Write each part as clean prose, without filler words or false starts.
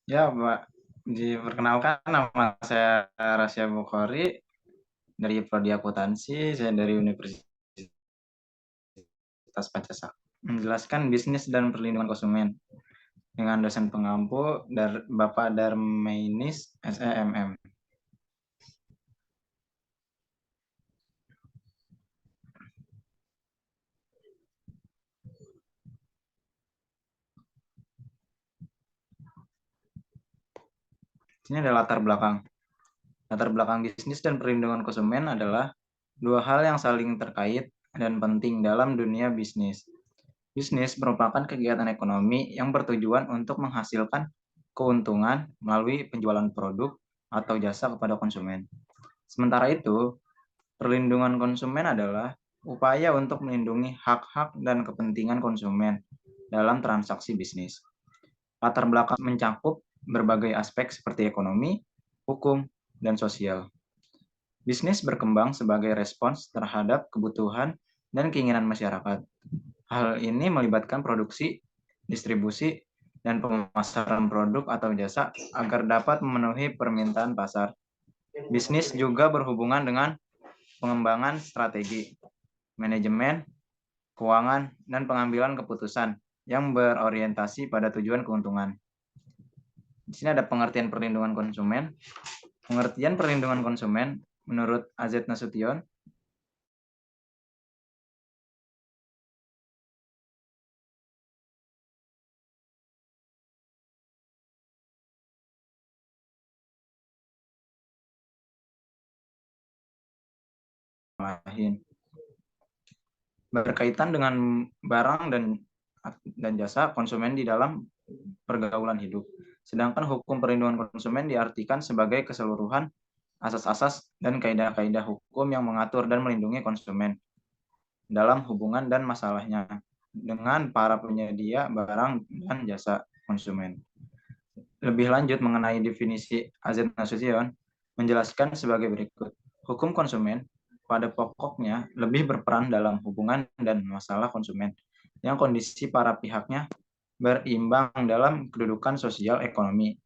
Ya, Pak. Diperkenalkan, nama saya Rasya Bukhari dari Prodi Akuntansi, saya dari Universitas Pancasila. Menjelaskan bisnis dan perlindungan konsumen dengan dosen pengampu dari Bapak Darmainis SEMM. Ini adalah latar belakang. Latar belakang bisnis dan perlindungan konsumen adalah dua hal yang saling terkait dan penting dalam dunia bisnis. Bisnis merupakan kegiatan ekonomi yang bertujuan untuk menghasilkan keuntungan melalui penjualan produk atau jasa kepada konsumen. Sementara itu, perlindungan konsumen adalah upaya untuk melindungi hak-hak dan kepentingan konsumen dalam transaksi bisnis. Latar belakang mencakup berbagai aspek seperti ekonomi, hukum, dan sosial. Bisnis berkembang sebagai respons terhadap kebutuhan dan keinginan masyarakat. Hal ini melibatkan produksi, distribusi, dan pemasaran produk atau jasa agar dapat memenuhi permintaan pasar. Bisnis juga berhubungan dengan pengembangan strategi, manajemen, keuangan, dan pengambilan keputusan yang berorientasi pada tujuan keuntungan. Di sini ada pengertian perlindungan konsumen. Pengertian perlindungan konsumen menurut AZ Nasution lain berkaitan dengan barang dan jasa konsumen di dalam pergaulan hidup. Sedangkan hukum perlindungan konsumen diartikan sebagai keseluruhan asas-asas dan kaidah-kaidah hukum yang mengatur dan melindungi konsumen dalam hubungan dan masalahnya dengan para penyedia barang dan jasa konsumen. Lebih lanjut mengenai definisi AZ Nasution menjelaskan sebagai berikut. Hukum konsumen pada pokoknya lebih berperan dalam hubungan dan masalah konsumen yang kondisi para pihaknya berimbang dalam kedudukan sosial ekonomi,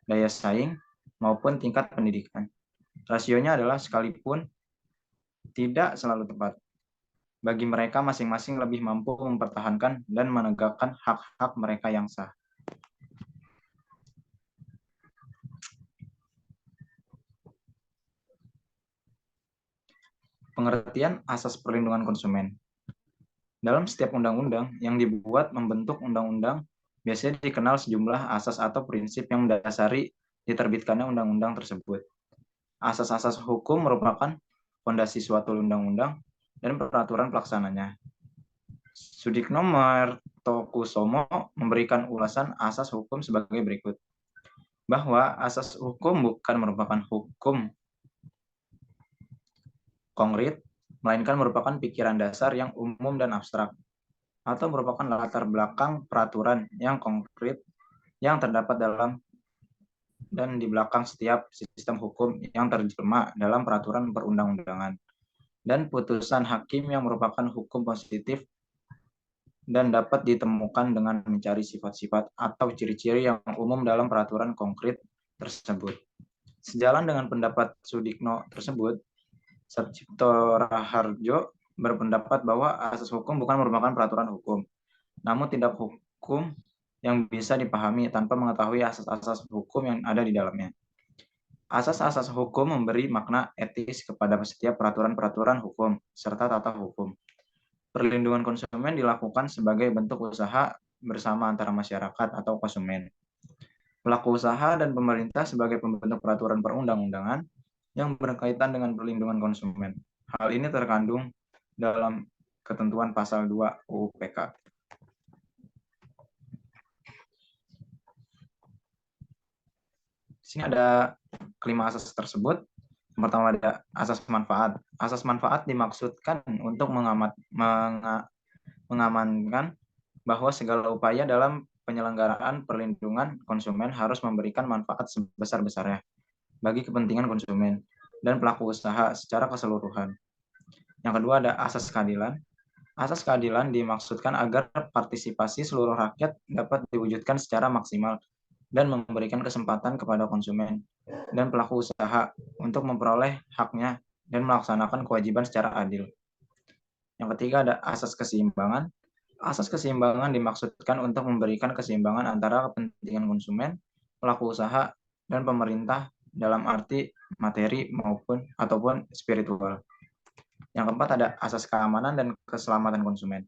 daya saing, maupun tingkat pendidikan. Rasionya adalah sekalipun tidak selalu tepat. Bagi mereka masing-masing lebih mampu mempertahankan dan menegakkan hak-hak mereka yang sah. Pengertian asas perlindungan konsumen. Dalam setiap undang-undang yang dibuat membentuk undang-undang, biasanya dikenal sejumlah asas atau prinsip yang mendasari diterbitkannya undang-undang tersebut. Asas-asas hukum merupakan fondasi suatu undang-undang dan peraturan pelaksananya. Sudikno Martokusumo memberikan ulasan asas hukum sebagai berikut. Bahwa asas hukum bukan merupakan hukum konkret, melainkan merupakan pikiran dasar yang umum dan abstrak, atau merupakan latar belakang peraturan yang konkret yang terdapat dalam dan di belakang setiap sistem hukum yang terjemah dalam peraturan perundang-undangan, dan putusan hakim yang merupakan hukum positif dan dapat ditemukan dengan mencari sifat-sifat atau ciri-ciri yang umum dalam peraturan konkret tersebut. Sejalan dengan pendapat Sudikno tersebut, Satcipto Raharjo berpendapat bahwa asas hukum bukan merupakan peraturan hukum, namun tindak hukum yang bisa dipahami tanpa mengetahui asas-asas hukum yang ada di dalamnya. Asas-asas hukum memberi makna etis kepada setiap peraturan-peraturan hukum serta tata hukum. Perlindungan konsumen dilakukan sebagai bentuk usaha bersama antara masyarakat atau konsumen, pelaku usaha, dan pemerintah sebagai pembentuk peraturan perundang-undangan yang berkaitan dengan perlindungan konsumen. Hal ini terkandung dalam ketentuan pasal 2 UU PK. Di sini ada kelima asas tersebut. Yang pertama ada asas manfaat. Asas manfaat dimaksudkan untuk mengamankan bahwa segala upaya dalam penyelenggaraan perlindungan konsumen harus memberikan manfaat sebesar-besarnya bagi kepentingan konsumen dan pelaku usaha secara keseluruhan. Yang kedua ada asas keadilan. Asas keadilan dimaksudkan agar partisipasi seluruh rakyat dapat diwujudkan secara maksimal dan memberikan kesempatan kepada konsumen dan pelaku usaha untuk memperoleh haknya dan melaksanakan kewajiban secara adil. Yang ketiga ada asas keseimbangan. Asas keseimbangan dimaksudkan untuk memberikan keseimbangan antara kepentingan konsumen, pelaku usaha, dan pemerintah dalam arti materi ataupun spiritual. Yang keempat ada asas keamanan dan keselamatan konsumen.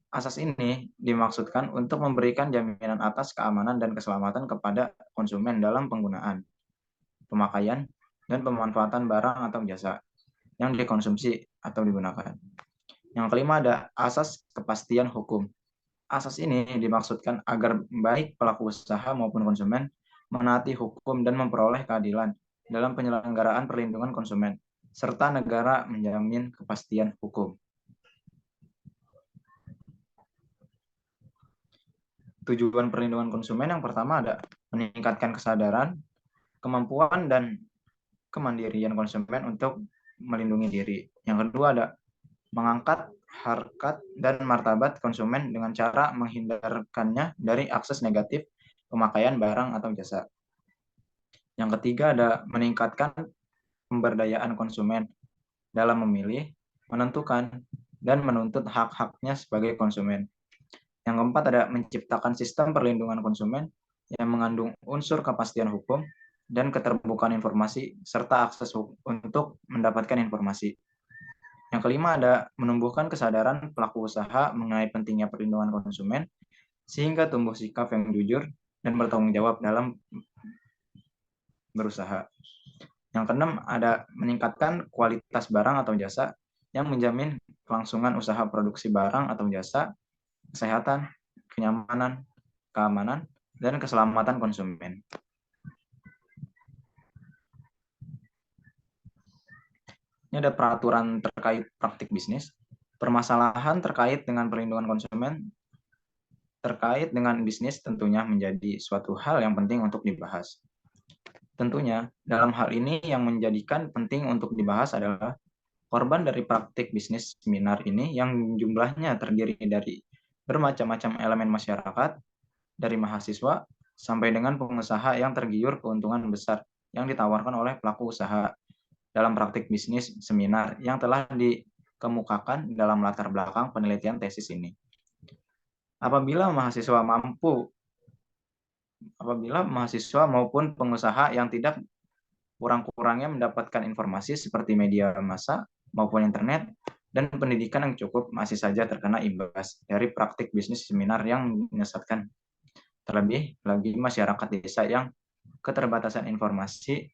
Asas ini dimaksudkan untuk memberikan jaminan atas keamanan dan keselamatan kepada konsumen dalam penggunaan, pemakaian, dan pemanfaatan barang atau jasa yang dikonsumsi atau digunakan. Yang kelima ada asas kepastian hukum. Asas ini dimaksudkan agar baik pelaku usaha maupun konsumen menaati hukum dan memperoleh keadilan dalam penyelenggaraan perlindungan konsumen, serta negara menjamin kepastian hukum. Tujuan perlindungan konsumen yang pertama ada meningkatkan kesadaran, kemampuan, dan kemandirian konsumen untuk melindungi diri. Yang kedua ada mengangkat harkat dan martabat konsumen dengan cara menghindarkannya dari akses negatif pemakaian barang atau jasa. Yang ketiga ada meningkatkan pemberdayaan konsumen dalam memilih, menentukan, dan menuntut hak-haknya sebagai konsumen. Yang keempat ada menciptakan sistem perlindungan konsumen yang mengandung unsur kepastian hukum dan keterbukaan informasi serta akses untuk mendapatkan informasi. Yang kelima ada menumbuhkan kesadaran pelaku usaha mengenai pentingnya perlindungan konsumen sehingga tumbuh sikap yang jujur dan bertanggung jawab dalam berusaha. Yang keenam ada meningkatkan kualitas barang atau jasa yang menjamin kelangsungan usaha produksi barang atau jasa, kesehatan, kenyamanan, keamanan, dan keselamatan konsumen. Ini ada peraturan terkait praktik bisnis. Permasalahan terkait dengan perlindungan konsumen terkait dengan bisnis tentunya menjadi suatu hal yang penting untuk dibahas. Tentunya, dalam hal ini yang menjadikan penting untuk dibahas adalah korban dari praktik bisnis seminar ini yang jumlahnya terdiri dari bermacam-macam elemen masyarakat, dari mahasiswa sampai dengan pengusaha yang tergiur keuntungan besar yang ditawarkan oleh pelaku usaha dalam praktik bisnis seminar yang telah dikemukakan dalam latar belakang penelitian tesis ini. Apabila mahasiswa maupun pengusaha yang tidak kurang-kurangnya mendapatkan informasi seperti media massa maupun internet dan pendidikan yang cukup masih saja terkena imbas dari praktik bisnis seminar yang menyesatkan. Terlebih lagi masyarakat desa yang keterbatasan informasi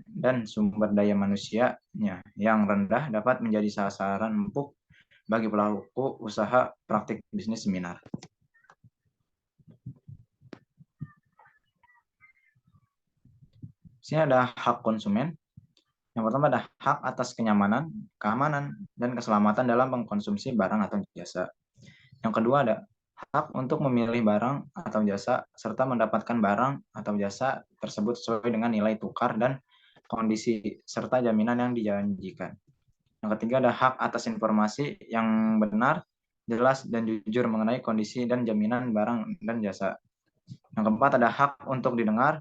dan sumber daya manusianya yang rendah dapat menjadi sasaran empuk bagi pelaku usaha praktik bisnis seminar. Di sini ada hak konsumen. Yang pertama ada hak atas kenyamanan, keamanan, dan keselamatan dalam mengkonsumsi barang atau jasa. Yang kedua ada hak untuk memilih barang atau jasa serta mendapatkan barang atau jasa tersebut sesuai dengan nilai tukar dan kondisi serta jaminan yang dijanjikan. Yang ketiga ada hak atas informasi yang benar, jelas, dan jujur mengenai kondisi dan jaminan barang dan jasa. Yang keempat ada hak untuk didengar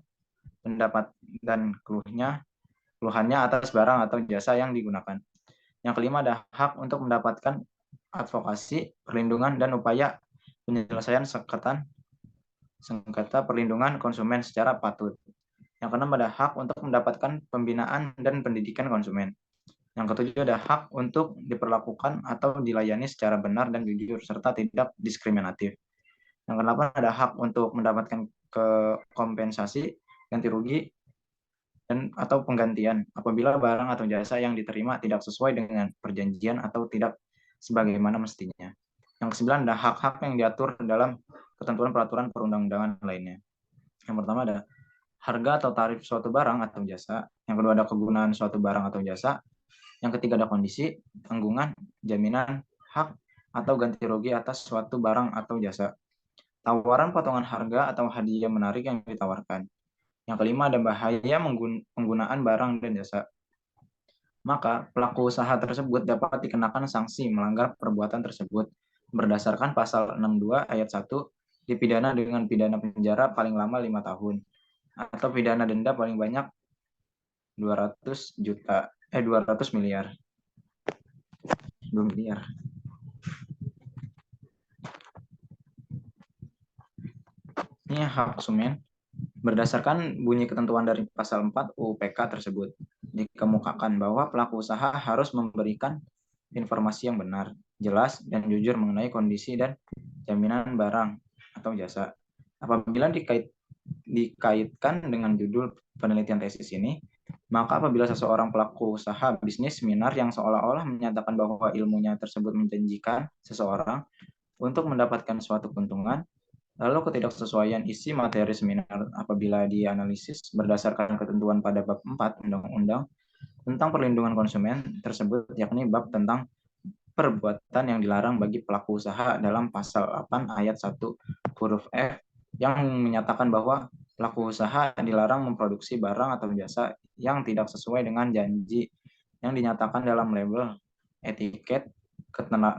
pendapat dan keluhannya atas barang atau jasa yang digunakan. Yang kelima ada hak untuk mendapatkan advokasi, perlindungan, dan upaya penyelesaian sengketa perlindungan konsumen secara patut. Yang keenam ada hak untuk mendapatkan pembinaan dan pendidikan konsumen. Yang ketujuh ada hak untuk diperlakukan atau dilayani secara benar dan jujur serta tidak diskriminatif. Yang kedelapan ada hak untuk mendapatkan kompensasi, ganti rugi, atau penggantian apabila barang atau jasa yang diterima tidak sesuai dengan perjanjian atau tidak sebagaimana mestinya. Yang kesembilan ada hak-hak yang diatur dalam ketentuan peraturan perundang-undangan lainnya. Yang pertama ada harga atau tarif suatu barang atau jasa. Yang kedua ada kegunaan suatu barang atau jasa. Yang ketiga ada kondisi, tanggungan, jaminan, hak, atau ganti rugi atas suatu barang atau jasa. Tawaran potongan harga atau hadiah menarik yang ditawarkan. Yang kelima ada bahaya penggunaan barang dan jasa. Maka pelaku usaha tersebut dapat dikenakan sanksi melanggar perbuatan tersebut berdasarkan pasal 62 ayat 1 dipidana dengan pidana penjara paling lama 5 tahun atau pidana denda paling banyak 200 miliar. 2 miliar. Ini hak konsumen. Berdasarkan bunyi ketentuan dari pasal 4 UPK tersebut, dikemukakan bahwa pelaku usaha harus memberikan informasi yang benar, jelas, dan jujur mengenai kondisi dan jaminan barang atau jasa. Apabila dikaitkan dengan judul penelitian tesis ini, maka apabila seseorang pelaku usaha bisnis seminar yang seolah-olah menyatakan bahwa ilmunya tersebut menjanjikan seseorang untuk mendapatkan suatu keuntungan, lalu ketidaksesuaian isi materi seminar apabila dianalisis berdasarkan ketentuan pada bab 4 Undang-Undang tentang Perlindungan Konsumen tersebut, yakni bab tentang perbuatan yang dilarang bagi pelaku usaha dalam pasal 8 ayat 1 huruf F yang menyatakan bahwa pelaku usaha dilarang memproduksi barang atau jasa yang tidak sesuai dengan janji yang dinyatakan dalam label, etiket,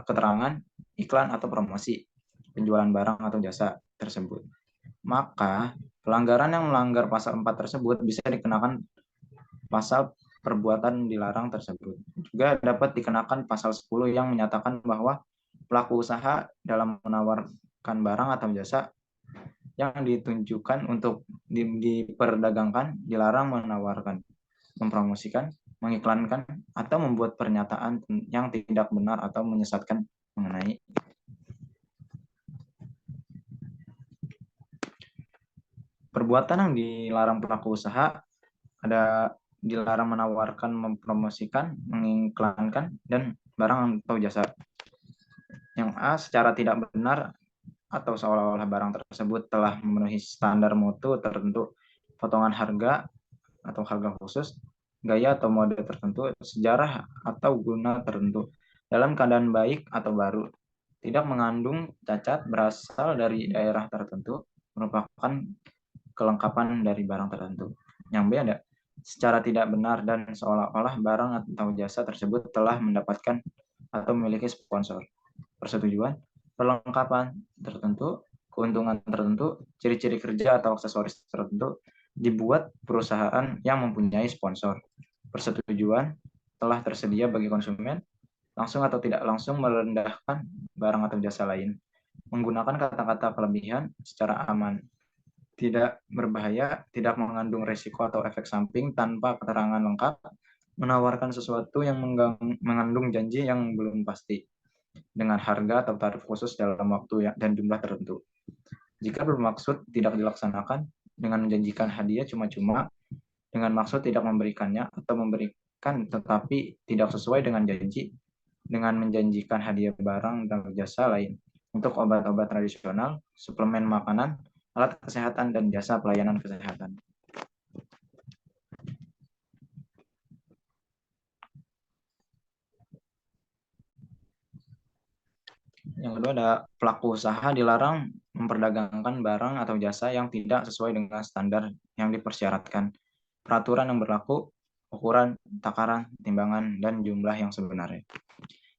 keterangan, iklan, atau promosi penjualan barang atau jasa tersebut. Maka pelanggaran yang melanggar pasal 4 tersebut bisa dikenakan pasal perbuatan dilarang tersebut. Juga dapat dikenakan pasal 10 yang menyatakan bahwa pelaku usaha dalam menawarkan barang atau jasa yang ditunjukkan untuk diperdagangkan dilarang menawarkan, mempromosikan, mengiklankan, atau membuat pernyataan yang tidak benar atau menyesatkan mengenai perbuatan yang dilarang pelaku usaha. Ada dilarang menawarkan, mempromosikan, mengiklankan, dan barang atau jasa. Yang A, secara tidak benar atau seolah-olah barang tersebut telah memenuhi standar mutu tertentu, potongan harga atau harga khusus, gaya atau mode tertentu, sejarah atau guna tertentu, dalam keadaan baik atau baru, tidak mengandung cacat, berasal dari daerah tertentu, merupakan kelengkapan dari barang tertentu. Yang B ada secara tidak benar dan seolah-olah barang atau jasa tersebut telah mendapatkan atau memiliki sponsor, persetujuan, perlengkapan tertentu, keuntungan tertentu, ciri-ciri kerja atau aksesoris tertentu dibuat perusahaan yang mempunyai sponsor, persetujuan telah tersedia bagi konsumen, langsung atau tidak langsung merendahkan barang atau jasa lain, menggunakan kata-kata kelebihan secara aman, tidak berbahaya, tidak mengandung resiko atau efek samping tanpa keterangan lengkap, menawarkan sesuatu yang mengandung janji yang belum pasti, dengan harga atau tarif khusus dalam waktu dan jumlah tertentu. Jika bermaksud tidak dilaksanakan, dengan menjanjikan hadiah cuma-cuma, dengan maksud tidak memberikannya atau memberikan tetapi tidak sesuai dengan janji, dengan menjanjikan hadiah barang dan jasa lain untuk obat-obat tradisional, suplemen makanan, alat kesehatan, dan jasa pelayanan kesehatan. Yang kedua ada pelaku usaha dilarang memperdagangkan barang atau jasa yang tidak sesuai dengan standar yang dipersyaratkan, peraturan yang berlaku, ukuran, takaran, timbangan, dan jumlah yang sebenarnya.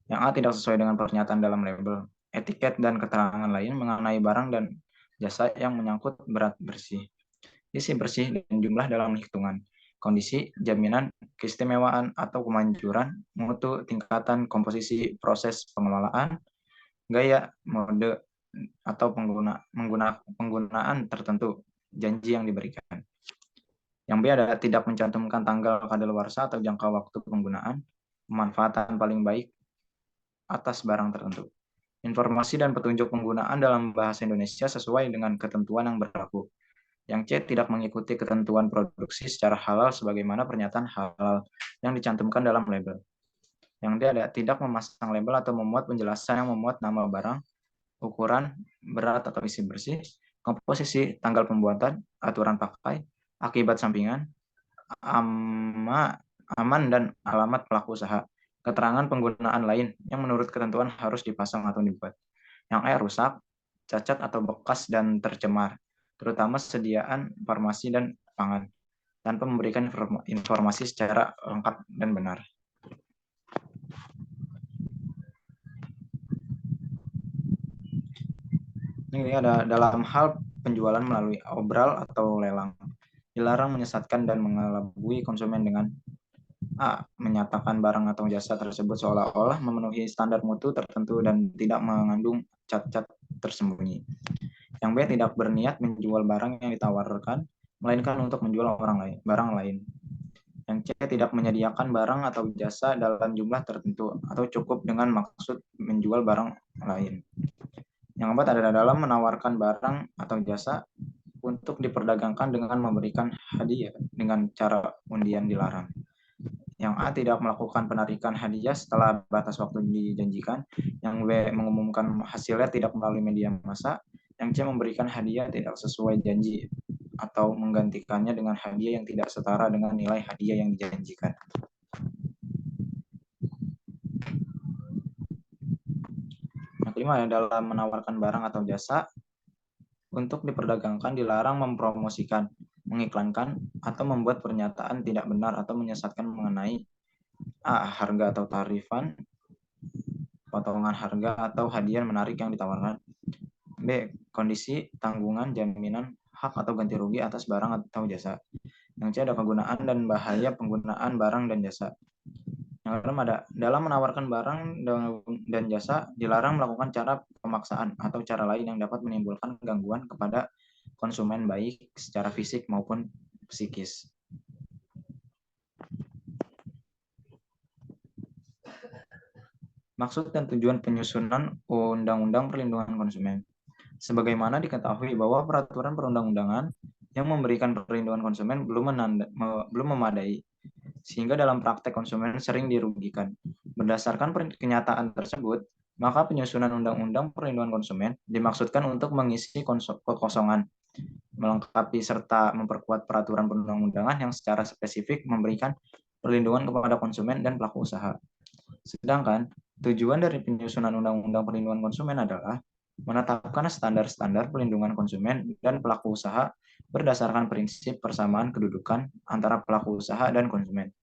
Yang A, tidak sesuai dengan pernyataan dalam label, etiket, dan keterangan lain mengenai barang dan jasa yang menyangkut berat bersih, isi bersih, dan jumlah dalam hitungan, kondisi, jaminan, keistimewaan atau kemanjuran, mutu, tingkatan, komposisi, proses pengelolaan, gaya, mode, atau penggunaan tertentu, janji yang diberikan. Yang B ada tidak mencantumkan tanggal kadaluarsa atau jangka waktu penggunaan, pemanfaatan paling baik atas barang tertentu. Informasi dan petunjuk penggunaan dalam bahasa Indonesia sesuai dengan ketentuan yang berlaku. Yang C tidak mengikuti ketentuan produksi secara halal sebagaimana pernyataan halal yang dicantumkan dalam label. Yang D ada tidak memasang label atau memuat penjelasan yang memuat nama barang, ukuran, berat atau isi bersih, komposisi, tanggal pembuatan, aturan pakai, akibat sampingan, aman dan alamat pelaku usaha, keterangan penggunaan lain yang menurut ketentuan harus dipasang atau dibuat. Yang E rusak, cacat atau bekas dan tercemar, terutama sediaan farmasi dan pangan, tanpa memberikan informasi secara lengkap dan benar. Ini ada dalam hal penjualan melalui obral atau lelang. Dilarang menyesatkan dan mengelabui konsumen dengan A. Menyatakan barang atau jasa tersebut seolah-olah memenuhi standar mutu tertentu dan tidak mengandung cat-cat tersembunyi. Yang B. Tidak berniat menjual barang yang ditawarkan, melainkan untuk menjual barang lain. Yang C. Tidak menyediakan barang atau jasa dalam jumlah tertentu atau cukup dengan maksud menjual barang lain. Yang keempat ada dalam menawarkan barang atau jasa untuk diperdagangkan dengan memberikan hadiah dengan cara undian dilarang. Yang A tidak melakukan penarikan hadiah setelah batas waktu dijanjikan. Yang B mengumumkan hasilnya tidak melalui media massa. Yang C memberikan hadiah tidak sesuai janji atau menggantikannya dengan hadiah yang tidak setara dengan nilai hadiah yang dijanjikan. Yang kelima adalah menawarkan barang atau jasa untuk diperdagangkan dilarang mempromosikan, mengiklankan, atau membuat pernyataan tidak benar atau menyesatkan mengenai A. Harga atau tarifan, potongan harga atau hadiah menarik yang ditawarkan. B. Kondisi, tanggungan, jaminan, hak atau ganti rugi atas barang atau jasa. Yang C. Ada kegunaan dan bahaya penggunaan barang dan jasa. Yang keenam ada dalam menawarkan barang dan jasa dilarang melakukan cara pemaksaan atau cara lain yang dapat menimbulkan gangguan kepada konsumen baik secara fisik maupun psikis. Maksud dan tujuan penyusunan Undang-Undang Perlindungan Konsumen. Sebagaimana diketahui bahwa peraturan perundang-undangan yang memberikan perlindungan konsumen belum memadai, sehingga dalam praktek konsumen sering dirugikan. Berdasarkan kenyataan tersebut, maka penyusunan Undang-Undang Perlindungan Konsumen dimaksudkan untuk mengisi kekosongan, melengkapi serta memperkuat peraturan perundang-undangan yang secara spesifik memberikan perlindungan kepada konsumen dan pelaku usaha. Sedangkan tujuan dari penyusunan Undang-Undang Perlindungan Konsumen adalah menetapkan standar-standar perlindungan konsumen dan pelaku usaha berdasarkan prinsip persamaan kedudukan antara pelaku usaha dan konsumen.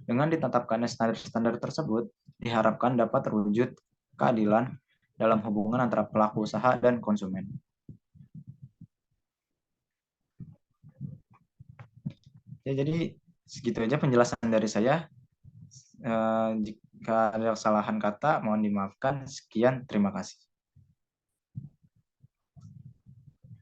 Dengan ditetapkannya standar-standar tersebut, diharapkan dapat terwujud keadilan dalam hubungan antara pelaku usaha dan konsumen. Ya, jadi segitu aja penjelasan dari saya. Jika ada kesalahan kata, mohon dimaafkan. Sekian, terima kasih.